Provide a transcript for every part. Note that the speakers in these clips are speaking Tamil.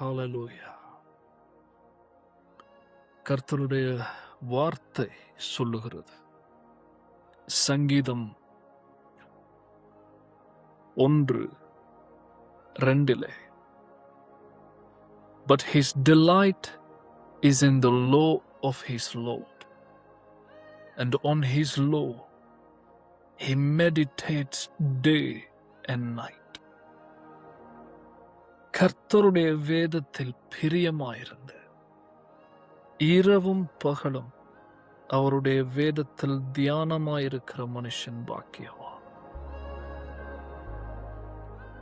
ஹalleluya. கர்த்தருடைய வார்த்தை சொல்லுகிறது. சங்கீதம் 1:2 But his delight is in the law of his Lord, and on his law he meditates day and night. கர்த்தருடைய வேதத்தில் பிரியமாயிருந்து இரவும் பகலும் அவருடைய வேதத்தில் தியானமாயிருக்கிற மனுஷன் பாக்கியவான்.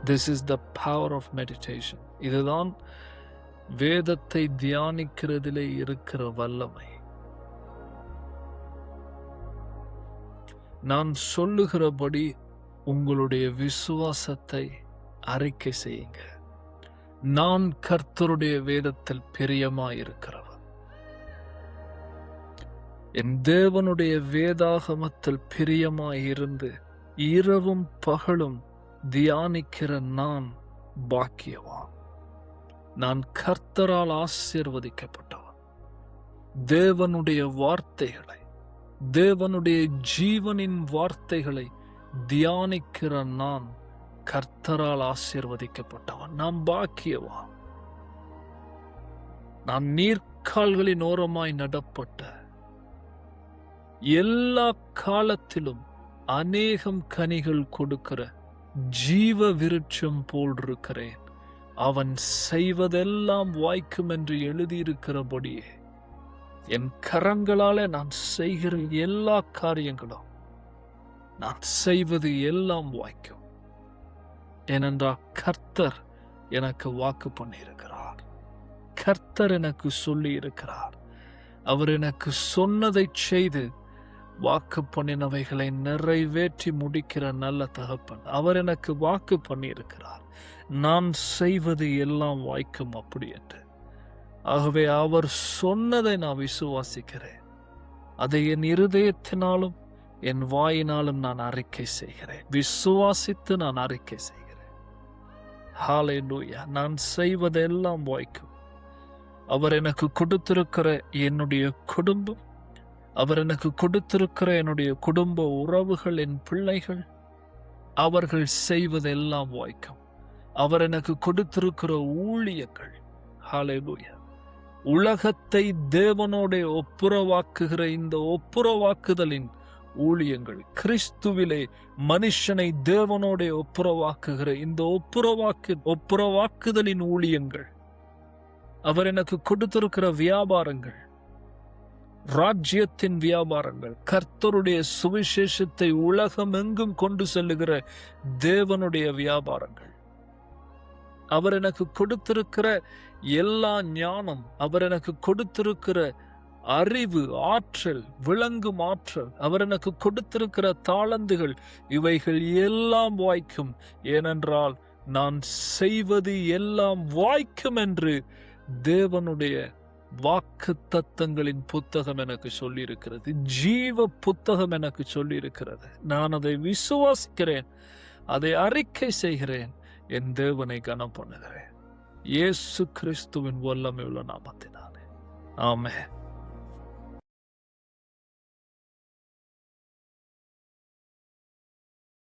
This is the power of meditation. இதுதான் வேதத்தை தியானிக்கிறதிலே இருக்கிற வல்லமை. நான் சொல்லுகிறபடி உங்களுடைய விசுவாசத்தை அறிக்கை செய்யுங்க. நான் கர்த்தருடைய வேதத்தில் பிரியமாயிருக்கிறவன். என் தேவனுடைய வேதாகமத்தில் பிரியமாயிருந்து இரவும் பகலும் தியானிக்கிற நான் பாக்கியவான். நான் கர்த்தரால் ஆசீர்வதிக்கப்பட்டவன். தேவனுடைய வார்த்தைகளை, தேவனுடைய ஜீவனின் வார்த்தைகளை தியானிக்கிற நான் கர்த்தரால் ஆசீர்வதிக்கப்பட்டவன். நான் பாக்கியவான். நான் நீர்க்கால்களின் ஓரமாய் நடப்பட்ட எல்லா காலத்திலும் அநேகம் கனிகள் கொடுக்கிற ஜீவ விருட்சம் போல் இருக்கிறேன். அவன் செய்வதெல்லாம் வாய்க்கும் என்று எழுதியிருக்கிறபடியே என் கரங்களாலே நான் செய்கிற எல்லா காரியங்களும், நான் செய்வது எல்லாம் வாய்க்கும். ஏனென்றால் கர்த்தர் எனக்கு வாக்கு பண்ணியிருக்கிறார். கர்த்தர் எனக்கு சொல்லி இருக்கிறார். அவர் எனக்கு சொன்னதை செய்து வாக்கு பண்ணினவைகளை நிறைவேற்றி முடிக்கிற நல்ல தகப்பன். அவர் எனக்கு வாக்கு பண்ணியிருக்கிறார். நான் செய்வது எல்லாம் வாய்க்கும் அப்படி என்று. ஆகவே அவர் சொன்னதை நான் விசுவாசிக்கிறேன். அதை என் இருதயத்தினாலும் என் வாயினாலும் நான் அறிக்கை செய்கிறேன். விசுவாசித்து நான் அறிக்கை செய்கிறேன். ஹalleluya. நான் செய்வதெல்லாம் வாய்க்கும். அவர் எனக்கு கொடுத்திருக்கிற என்னுடைய குடும்பம், அவர் எனக்கு கொடுத்திருக்கிற என்னுடைய குடும்ப உறவுகள், என் பிள்ளைகள், அவர்கள் செய்வதெல்லாம் வாய்க்கும். அவர் எனக்கு கொடுத்திருக்கிற ஊழியங்கள், ஹalleluya, உலகத்தை தேவனோட ஒப்புரவாக்குகிற இந்த ஒப்புரவாக்குதலின் ஊழியங்கள், கிறிஸ்துவிலே மனுஷனை தேவனோட ஒப்புரவாக்குகிற இந்த ஒப்புரவாக்குதலின் ஊழியங்கள், அவர் எனக்கு கொடுத்திருக்கிற வியாபாரங்கள், ராஜ்யத்தின் வியாபாரங்கள், கர்த்தருடைய சுவிசேஷத்தை உலகம் எங்கும் கொண்டு செல்லுகிற தேவனுடைய வியாபாரங்கள், அவர் எனக்கு கொடுத்திருக்கிற எல்லா ஞானம், அவர் எனக்கு கொடுத்திருக்கிற அறிவு, ஆற்றல், விளங்கும் ஆற்றல், அவர் எனக்கு கொடுத்திருக்கிற தாளந்துகள், இவைகள் எல்லாம் வாய்க்கும். ஏனென்றால் நான் செய்வது எல்லாம் வாய்க்கும் என்று தேவனுடைய வாக்கு தத்தங்களின் புத்தகம் எனக்கு சொல்லி இருக்கிறது. ஜீவ புத்தகம் எனக்கு சொல்லி இருக்கிறது. நான் அதை விசுவாசிக்கிறேன், அதை அறிக்கை செய்கிறேன், என் தேவனை கனம் பண்ணுகிறேன். இயேசு கிறிஸ்துவின் வல்லமையுள்ள நாமத்தினாலே ஆமென்.